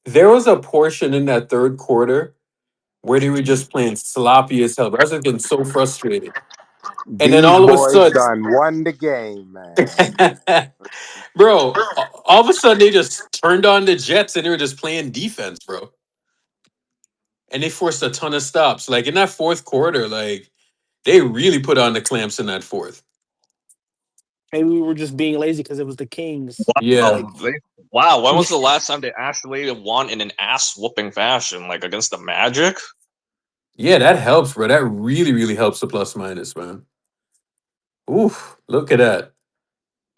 there was a portion in that third quarter where they were just playing sloppy as hell. I was just getting so frustrated. And then These all of a boys sudden, done won the game, man. bro, all of a sudden they just turned on the Jets and they were just playing defense, bro. And they forced a ton of stops. Like in that fourth quarter, like they really put on the clamps in that fourth. Maybe we were just being lazy because it was the Kings. Yeah. They, wow, when was the last time they actually won in an ass whooping fashion, like against the Magic? Yeah, that helps, bro. That really, really helps the plus minus, man. Oof, look at that.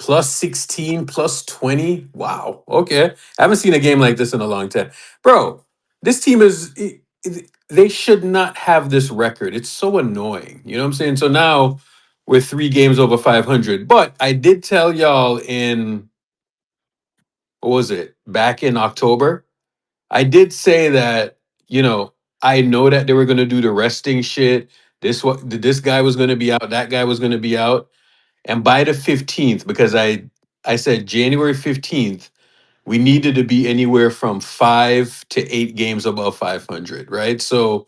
Plus 16, plus 20. Wow. Okay. I haven't seen a game like this in a long time. Bro, this team they should not have this record. It's so annoying. You know what I'm saying? So now we're 3 games over 500. But I did tell y'all in, what was it? Back in October, I did say that, you know, I know that they were going to do the resting shit. This guy was going to be out, that guy was going to be out. And by the 15th, because I said January 15th, we needed to be anywhere from 5 to 8 games above 500, right? So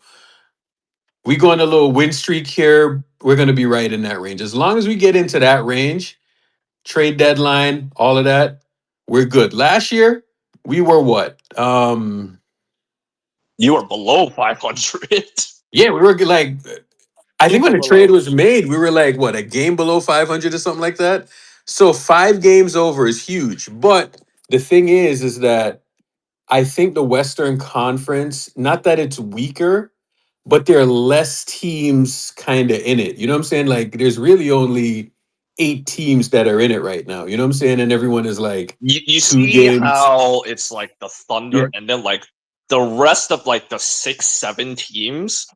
we go on a little win streak here. We're going to be right in that range. As long as we get into that range, trade deadline, all of that, we're good. Last year, we were what? You were below 500. Yeah, we were like, I think when Super the trade below. was made, we were like, what, a game below 500 or something like that? So 5 games over is huge. But the thing is that I think the Western Conference, not that it's weaker, but there are less teams kind of in it. You know what I'm saying? Like, there's really only 8 teams that are in it right now. You know what I'm saying? And everyone is like You two see games. how it's like the Yeah. Thunder, and then like the rest of like the 6, 7 teams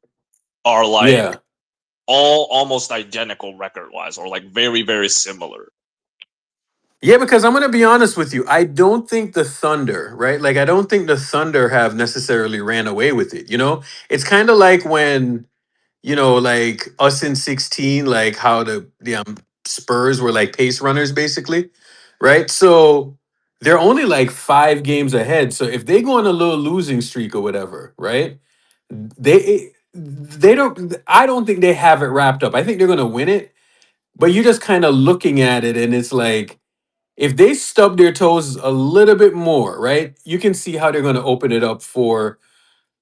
are like Yeah. all almost identical record wise, or like very, very similar. Yeah, because I'm going to be honest with you. I don't think the Thunder, right? Like, I don't think the Thunder have necessarily ran away with it. You know, it's kind of like when, like us in 16, like how the Spurs were like pace runners, basically, right? So they're only like 5 games ahead. So if they go on a little losing streak or whatever, right? They don't, I don't think they have it wrapped up. I think they're going to win it, but you're just kind of looking at it and it's like, if they stub their toes a little bit more, right? You can see how they're going to open it up for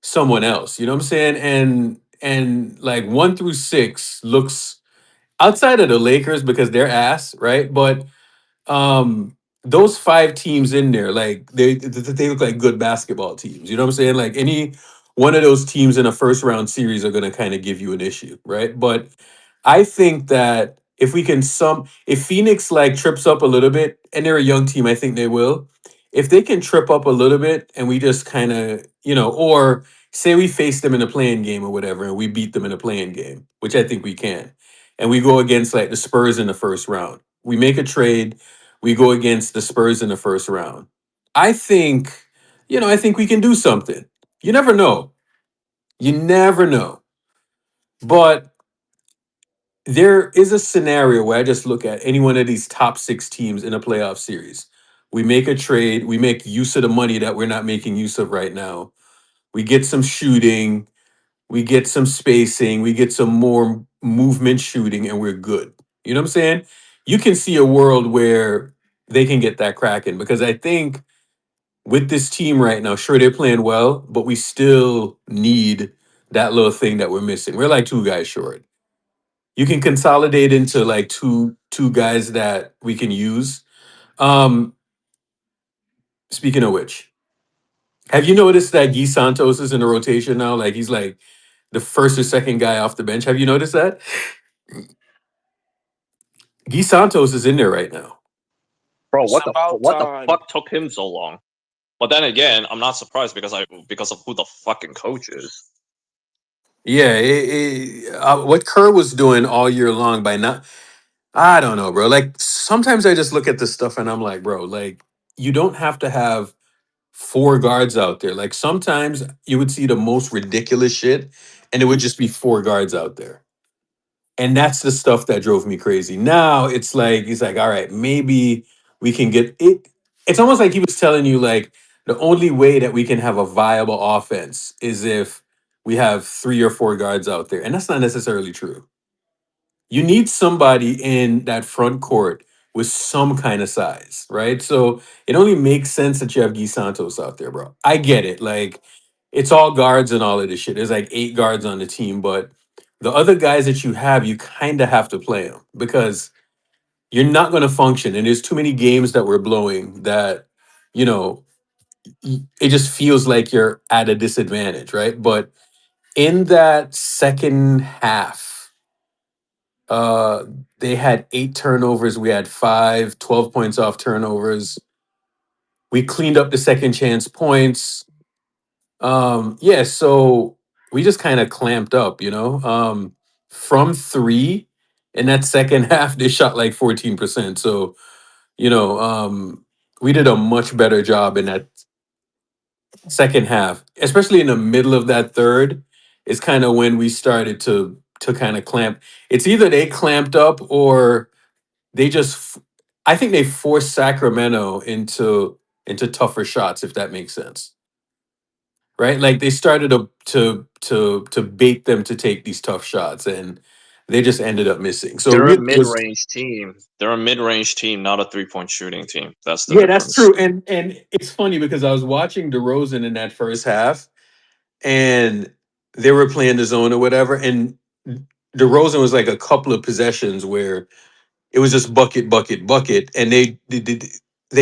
someone else. You know what I'm saying? And like 1 through 6 looks outside of the Lakers because they're ass, right? But those 5 teams in there, like they look like good basketball teams. You know what I'm saying? Like any one of those teams in a first round series are going to kind of give you an issue, right? But I think that if we can if Phoenix like trips up a little bit, and they're a young team, I think they will. If they can trip up a little bit and we just kind of, or say we face them in a playing game or whatever, and we beat them in a playing game, which I think we can. And we go against like the Spurs in the first round. We make a trade, we go against the Spurs in the first round. I think, I think we can do something. You never know. You never know. But there is a scenario where I just look at any one of these top 6 teams in a playoff series. We make a trade, we make use of the money that we're not making use of right now. We get some shooting, we get some spacing, we get some more movement shooting, and we're good. You know what I'm saying? You can see a world where they can get that cracking because I think with this team right now, sure, they're playing well, but we still need that little thing that we're missing. We're like 2 guys short. You can consolidate into like two guys that we can use. Um, Speaking of which, have you noticed that Guy Santos is in the rotation now? Like he's like the first or second guy off the bench. Have you noticed that? Guy Santos is in there right now. Bro, It's what the about what the time. fuck took him so long? But then again, I'm not surprised because of who the fucking coach is. Yeah, what Kerr was doing all year long by not, I don't know, bro. Like sometimes I just look at this stuff and I'm like, bro, like you don't have to have 4 guards out there. Like sometimes you would see the most ridiculous shit and it would just be 4 guards out there. And that's the stuff that drove me crazy. Now it's like he's like, all right, maybe we can get it. It's almost like he was telling you, like, the only way that we can have a viable offense is if we have 3 or 4 guards out there. And that's not necessarily true. You need somebody in that front court with some kind of size, right? So it only makes sense that you have Guy Santos out there, bro. I get it. Like, it's all guards and all of this shit. There's like 8 guards on the team, but the other guys that you have, you kind of have to play them because you're not going to function. And there's too many games that we're blowing that, you know, it just feels like you're at a disadvantage, right? But in that second half, uh, they had 8 turnovers. We had 12 points off turnovers. We cleaned up the second chance points. Yeah, so we just kind of clamped up, you know. From three in that second half, they shot like 14%. So, you know, we did a much better job in that second half, especially in the middle of that third, is kind of when we started to kind of clamp. It's either they clamped up or they just I think they forced Sacramento into tougher shots, if that makes sense. Right? Like they started to bait them to take these tough shots and they just ended up missing. So They're a really it was mid-range team. They're a mid-range team, not a three-point shooting team. That's the yeah, that's difference. true. And it's funny because I was watching DeRozan in that first half and they were playing the zone or whatever. And DeRozan was like a couple of possessions where it was just bucket, bucket, bucket, and they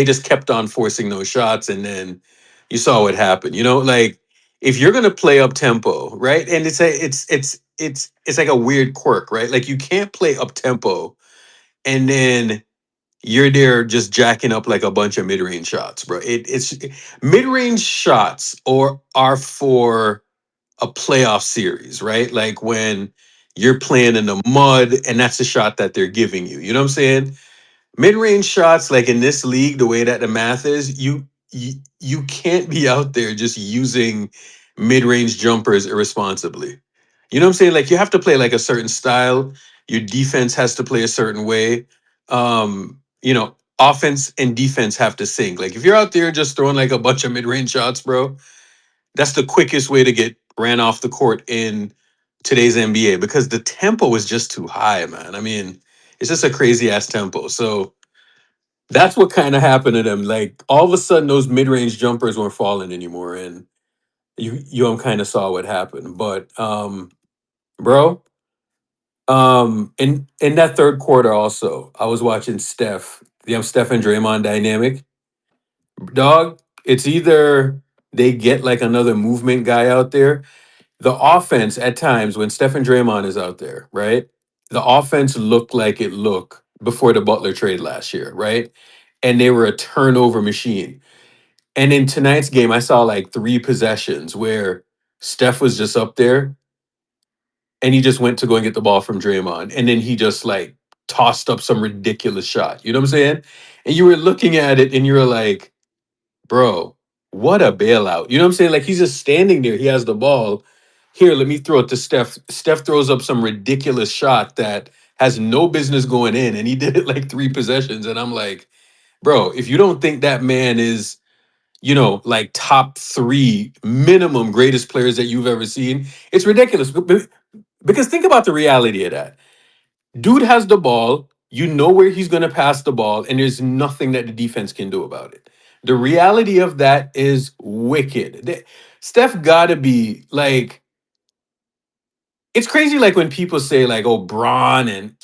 just kept on forcing those shots, and then you saw what happened. You know, like if you're gonna play up tempo, right? And it's like a weird quirk, right? Like you can't play up tempo and then you're there just jacking up like a bunch of mid range shots, bro. It's mid range shots or are for a playoff series, right? Like when you're playing in the mud and that's the shot that they're giving you. You know what I'm saying? Mid-range shots, like in this league, the way that the math is, you can't be out there just using mid-range jumpers irresponsibly. You know what I'm saying? Like you have to play like a certain style. Your defense has to play a certain way. Offense and defense have to sync. Like if you're out there just throwing like a bunch of mid-range shots, bro, that's the quickest way to get ran off the court in today's NBA because the tempo is just too high, man. I mean, it's just a crazy ass tempo. So that's what kind of happened to them. Like all of a sudden, those mid-range jumpers weren't falling anymore, and you kind of saw what happened. But bro, in that third quarter, also, I was watching Steph and Draymond dynamic. Dog, it's either they get like another movement guy out there. The offense at times when Steph and Draymond is out there, right? The offense looked like it looked before the Butler trade last year, right? And they were a turnover machine. And in tonight's game, I saw like 3 possessions where Steph was just up there and he just went to go and get the ball from Draymond. And then he just like tossed up some ridiculous shot. You know what I'm saying? And you were looking at it and you were like, bro, what a bailout. You know what I'm saying? Like he's just standing there. He has the ball. Here, let me throw it to Steph. Steph throws up some ridiculous shot that has no business going in. And he did it like 3 possessions. And I'm like, bro, if you don't think that man is like top 3 minimum greatest players that you've ever seen. It's ridiculous. Because think about the reality of that. Dude has the ball, you know where he's going to pass the ball, and there's nothing that the defense can do about it. The reality of that is wicked. Steph got to be like, it's crazy like when people say, like, oh, Braun and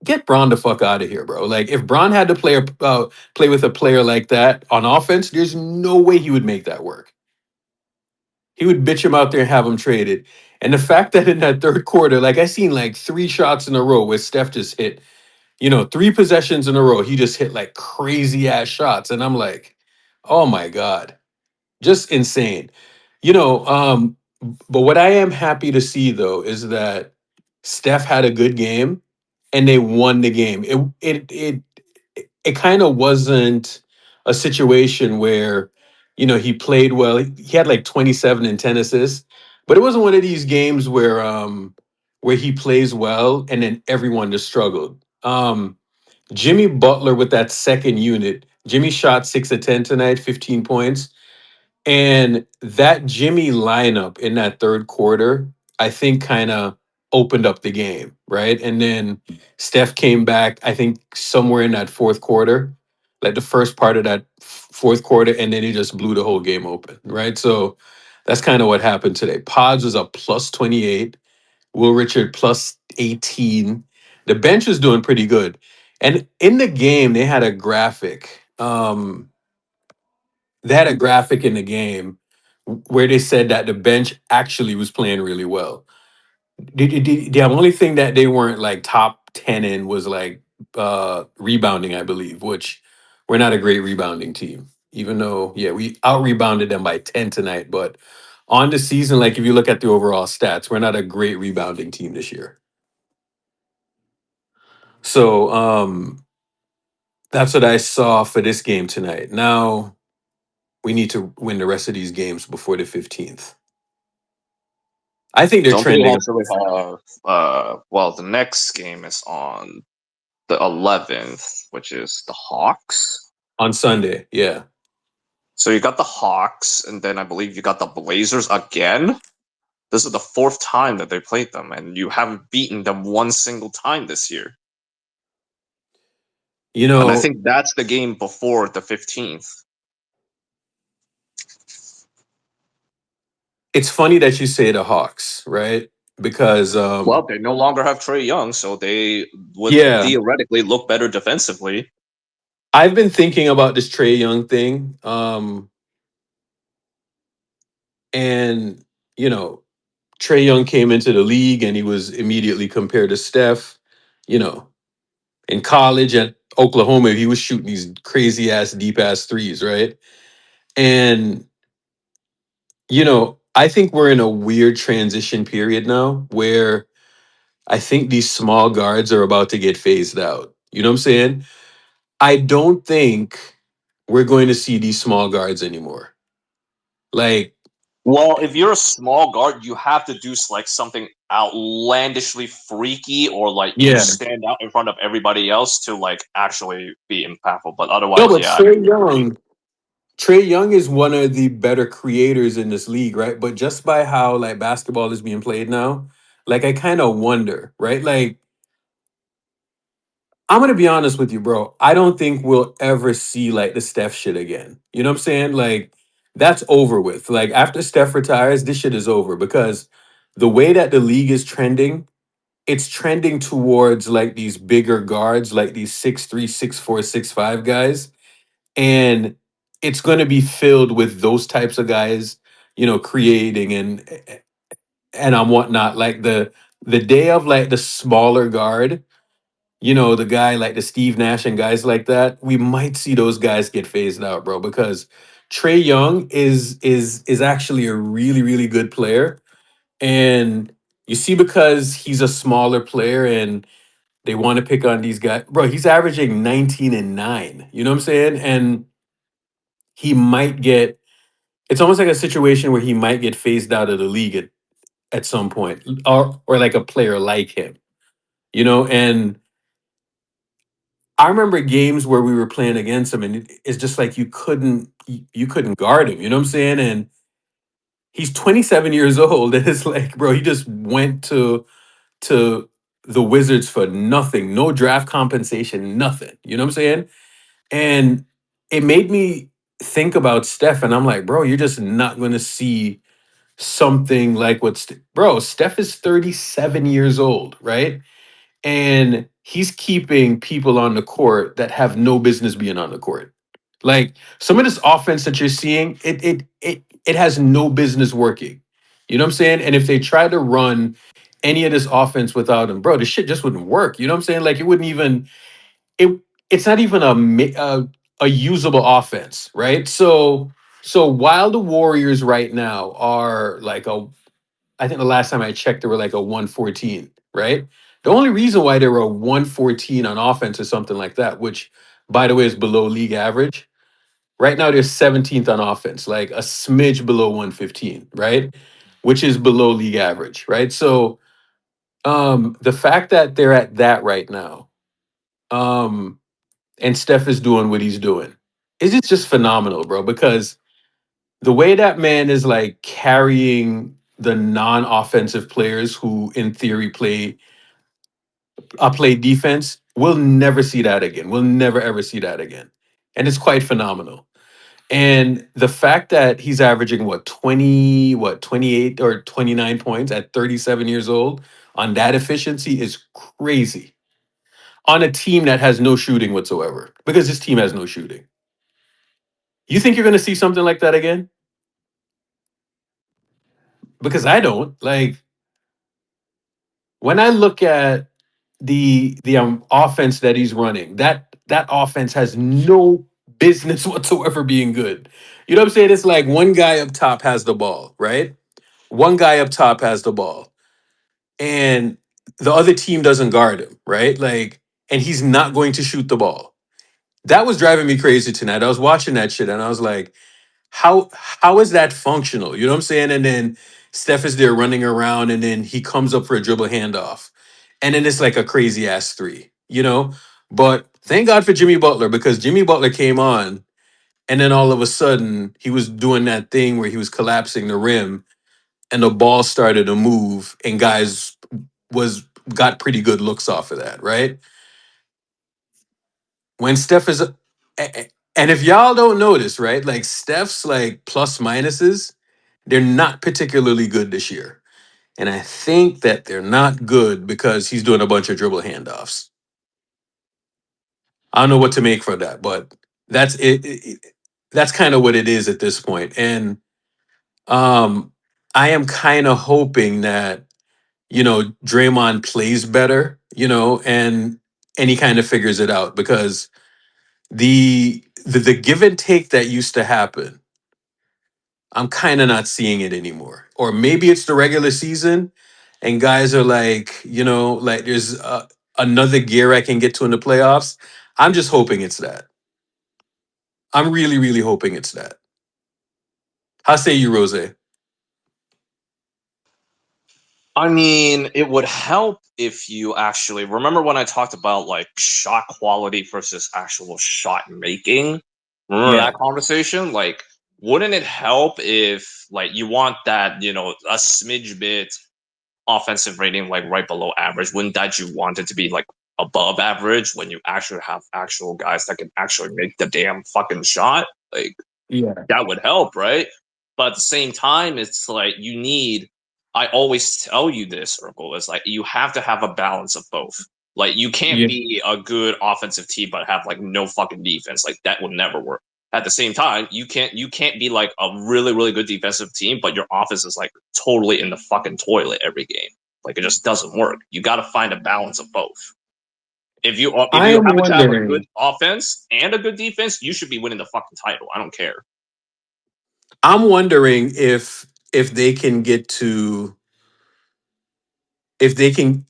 get Braun the fuck out of here, bro. Like, if Braun had to play with a player like that on offense, there's no way he would make that work. He would bitch him out there and have him traded. And the fact that in that third quarter, like I seen like 3 shots in a row where Steph just hit, 3 possessions in a row, he just hit like crazy ass shots. And I'm like, oh my God, just insane. You know, um, but what I am happy to see though is that Steph had a good game and they won the game. It kind of wasn't a situation where he played well. He had like 27 and 10 assists, but it wasn't one of these games where he plays well and then everyone just struggled. Jimmy Butler with that second unit. Jimmy shot 6 of 10 tonight, 15 points. And that Jimmy lineup in that third quarter, I think kind of opened up the game, right? And then Steph came back, I think somewhere in that fourth quarter, like the first part of that fourth quarter, and then he just blew the whole game open, right? So that's kind of what happened today. Pods was up plus 28, Will Richard plus 18. The bench was doing pretty good. And in the game, they had a graphic. They had a graphic in the game where they said that the bench actually was playing really well. The only thing that they weren't like top 10 in was like rebounding, I believe, which we're not a great rebounding team. Even though, yeah, we out rebounded them by 10 tonight. But on the season, like if you look at the overall stats, we're not a great rebounding team this year. So that's what I saw for this game tonight. Now we need to win the rest of these games before the 15th. I think they're Don't they trending also have well, the next game is on the 11th, which is the Hawks. on Sunday. Yeah. So you got the Hawks, and then I believe you got the Blazers again. This is the fourth time that they played them, and you haven't beaten them one single time this year. You And I know, think that's the game before the 15th. it's funny that you say the Hawks, right? Because Well, they no longer have Trey Young, so they would yeah, theoretically look better defensively. I've been thinking about this Trey Young thing. And you know, Trey Young came into the league and he was immediately compared to Steph. You know, in college at Oklahoma, he was shooting these crazy ass deep ass threes, right? And I think we're in a weird transition period now where I think these small guards are about to get phased out. You know what I'm saying? I don't think we're going to see these small guards anymore. Like, Well, if you're a small guard, you have to do like something outlandishly freaky, or like you yeah. stand out in front of everybody else to like actually be impactful. But No, otherwise, but yeah, I agree. Trey Young is one of the better creators in this league, right? But just by how like basketball is being played now, like I kind of wonder, right? Like I'm gonna be honest with you, bro. I don't think we'll ever see like the Steph shit again. You know what I'm saying? Like that's over with. Like after Steph retires, this shit is over because the way that the league is trending, it's trending towards like these bigger guards, like these 6'3", 6'4", 6'5" guys. And it's gonna be filled with those types of guys, creating and whatnot. Like the day of like the smaller guard, the guy like the Steve Nash and guys like that, we might see those guys get phased out, bro, because Trey Young is actually a really, really good player. And you see, because he's a smaller player and they want to pick on these guys, bro, he's averaging 19 and 9. You know what I'm saying? And he might get it's almost like a situation where he might get phased out of the league at some point, or like a player like him, and I remember games where we were playing against him, and it's just like you couldn't guard him. You know what I'm saying? And he's 27 years old, and it's like, bro, he just went to the Wizards for nothing, no draft compensation, nothing. You know what I'm saying? And it made me think about Steph, and I'm like, bro, you're just not going to see something like bro, Steph is 37 years old, right? And he's keeping people on the court that have no business being on the court. Like some of this offense that you're seeing, it has no business working. You know what I'm saying? And if they try to run any of this offense without him, bro, this shit just wouldn't work. You know what I'm saying? Like it wouldn't even it it's not even a usable offense, right? So while the Warriors right now are like I think the last time I checked, they were like a 114, right? The only reason why they were a 114 on offense or something like that, which by the way is below league average. Right now they're 17th on offense, like a smidge below 115, right? Which is below league average, right? So the fact that they're at that right now, um, and Steph is doing what he's doing, is just phenomenal, bro, because the way that man is like carrying the non-offensive players who in theory play defense, we'll never see that again. We'll never ever see that again. And it's quite phenomenal. And the fact that he's averaging what 20, what 28 or 29 points at 37 years old on that efficiency is crazy. On a team that has no shooting whatsoever, because this team has no shooting. You think you're going to see something like that again? Because I don't. Like when I look at the offense that he's running, that offense has no business whatsoever being good. You know what I'm saying? It's like one guy up top has the ball, right? One guy up top has the ball, and the other team doesn't guard him, right? Like, and he's not going to shoot the ball. That was driving me crazy tonight. I was watching that shit, and I was like, how is that functional? You know what I'm saying? And then Steph is there running around, and then he comes up for a dribble handoff, and then it's like a crazy ass three, you know. But thank God for Jimmy Butler, because Jimmy Butler came on, and then all of a sudden he was doing that thing where he was collapsing the rim, and the ball started to move, and guys was got pretty good looks off of that, right? When Steph is, and if y'all don't notice, right, like Steph's like plus minuses, they're not particularly good this year. And I think that they're not good because he's doing a bunch of dribble handoffs. I don't know what to make for that, but that's that's kind of what it is at this point. And um, I am kind of hoping that Draymond plays better, and he kind of figures it out, because the give and take that used to happen, I'm kind of not seeing it anymore. Or maybe it's the regular season and guys are like, like there's another gear I can get to in the playoffs. I'm just hoping it's that. I'm really, really hoping it's that. How say you, Rose? I mean, it would help if you actually remember when I talked about like shot quality versus actual shot making. Remember that Yeah. conversation? Like, wouldn't it help if like you want that, a smidge bit offensive rating like right below average? Wouldn't that you want it to be like above average when you actually have actual guys that can actually make the damn fucking shot? Like Yeah. that would help, right? But at the same time, it's like you need. I always tell you this, Urkel, is like you have to have a balance of both. Like you can't Yeah. be a good offensive team but have like no fucking defense. Like that would never work. At the same time, you can't be like a really really good defensive team but your offense is like totally in the fucking toilet every game. Like it just doesn't work. You got to find a balance of both. If I you am happen to have a good wondering. offense and a good defense, you should be winning the fucking title. I don't care. I'm wondering if they can get to if they can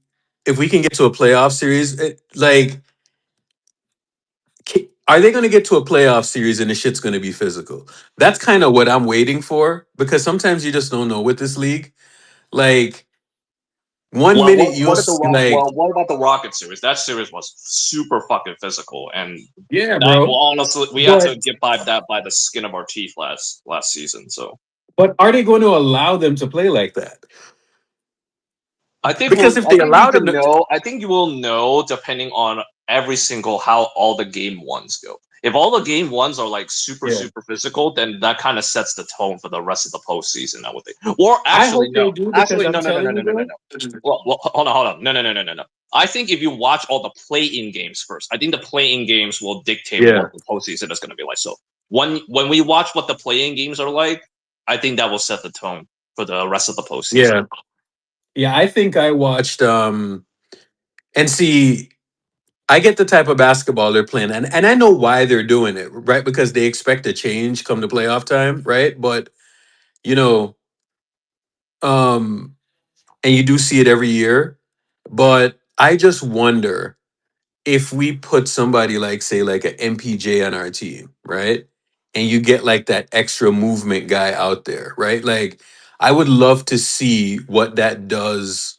if we can get to a playoff series. Like, are they going to get to a playoff series and the shit's going to be physical? That's kind of what I'm waiting for, because sometimes you just don't know with this league. Like, one Well, minute you'll see, like, what about the Rocket series? That series was super fucking physical, and yeah, that well, bro. honestly, we had to But get by that by the skin of our teeth last season. So are they going to allow them to play like that? Because if I they think you allow them can to, know. I think you will know depending on every single how all the game ones go. If all the game ones are like super yeah, super physical, then that kind of sets the tone for the rest of the postseason. I would think. Or I actually, hope they no. do, because Actually, I'm no, no, no, no, telling no, you, no, no, bro. no. Well, hold on. No, no, no, no, no, no, no. I think if you watch all the play-in games first, I think the play-in games will dictate what Yeah, the postseason is going to be like. So when we watch what the play-in games are like, I think that will set the tone for the rest of the postseason. yeah, yeah. I think I watched and see. I get the type of basketball they're playing, and I know why they're doing it, right? Because they expect a change come to playoff time, right? But you know, um, and you do see it every year. But I just wonder if we put somebody like, say, like an MPJ on our team, right? And you get like that extra movement guy out there, right? Like, I would love to see what that does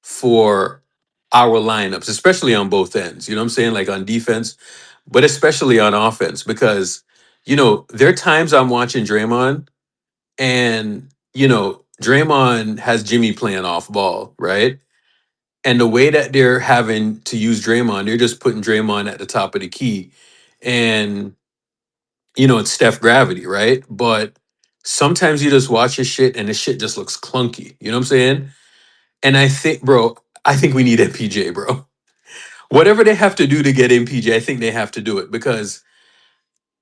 for our lineups, especially on both ends. You know what I'm saying? Like on defense, but especially on offense, because there are times I'm watching Draymond. And, Draymond has Jimmy playing off ball, right? And the way that they're having to use Draymond, they're just putting Draymond at the top of the key. And, it's Steph gravity, right? But sometimes you just watch his shit and the shit just looks clunky. You know what I'm saying? And I think we need MPJ, bro. Whatever they have to do to get MPJ, I think they have to do it because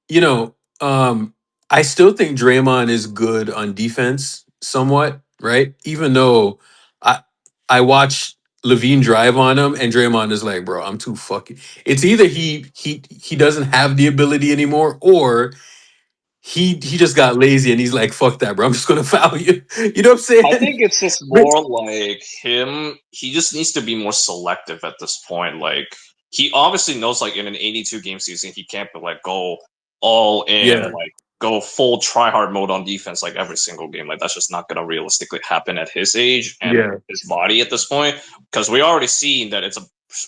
you know, I still think Draymond is good on defense, somewhat, right? Even though I I watch Levine drive on him, and Draymond is like, bro, I'm too fucking. It's either he doesn't have the ability anymore, or he just got lazy and he's like, fuck that, bro. I'm just gonna foul you. You know what I'm I saying? think it's just more like him. He just needs to be more selective at this point. Like he obviously knows, like in an 82 game season, he can't like go all in, Yeah, like go full try hard mode on defense like every single game. Like that's just not gonna realistically happen at his age and yeah, his body at this point. Because we already seen that it's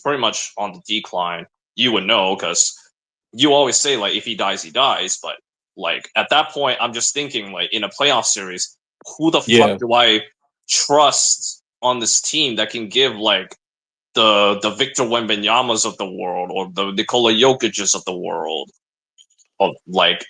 pretty much on the decline. You would know because you always say like if he dies, he dies. But like at that point, I'm just thinking like in a playoff series, who the fuck yeah. do I trust on this team that can give like the Victor Wembanyama's of the world or the Nikola Jokic's of the world? Of like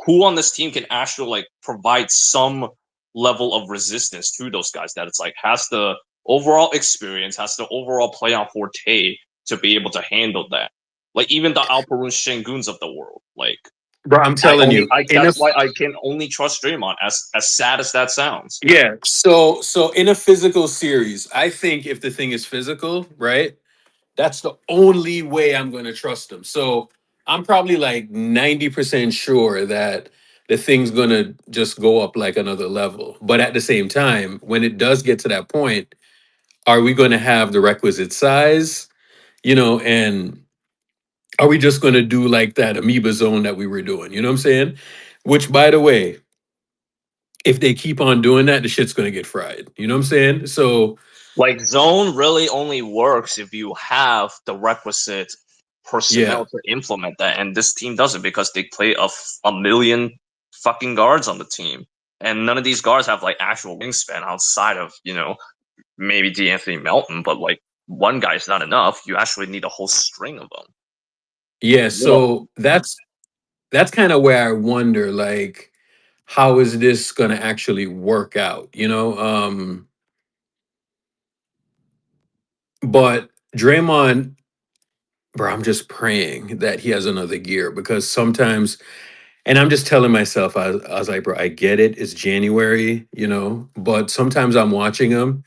who on this team can actually like provide some level of resistance to those guys that it's like has the overall experience, has the overall playoff forte to be able to handle that. Like even the Alperun Shenguns of the world. Like Bro, I'm telling you, that's why I can only trust Draymond as sad as that sounds. yeah. So in a physical series, I think if the thing is physical, right? That's the only way I'm going to trust him. So I'm probably like 90% sure that the thing's going to just go up like another level. But at the same time, when it does get to that point, are we going to have the requisite size? And are we just going to do like that amoeba zone that we were doing? You know what I'm saying? Which, by the way, if they keep on doing that, the shit's going to get fried. You know what I'm saying? So, Like zone really only works if you have the requisite yeah. personnel to implement that, and this team doesn't because they play a million fucking guards on the team, and none of these guards have like actual wingspan outside of maybe D'Anthony Melton, but like one guy's not enough. You actually need a whole string of them. Yeah, You know, so that's kind of where I wonder, like, how is this going to actually work out? But Draymond, bro, I'm just praying that he has another gear because sometimes, and I'm just telling myself, I was like, bro, I get it, it's January, but sometimes I'm watching him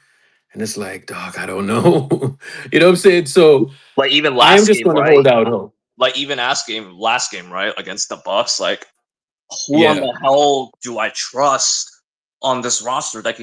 and it's like, dog, I don't know. You know what I'm saying? So like even I am last just game, going to right? hold out hope. Like even last game, right, against the Bucks, like who on Yeah. the hell do I trust on this roster that can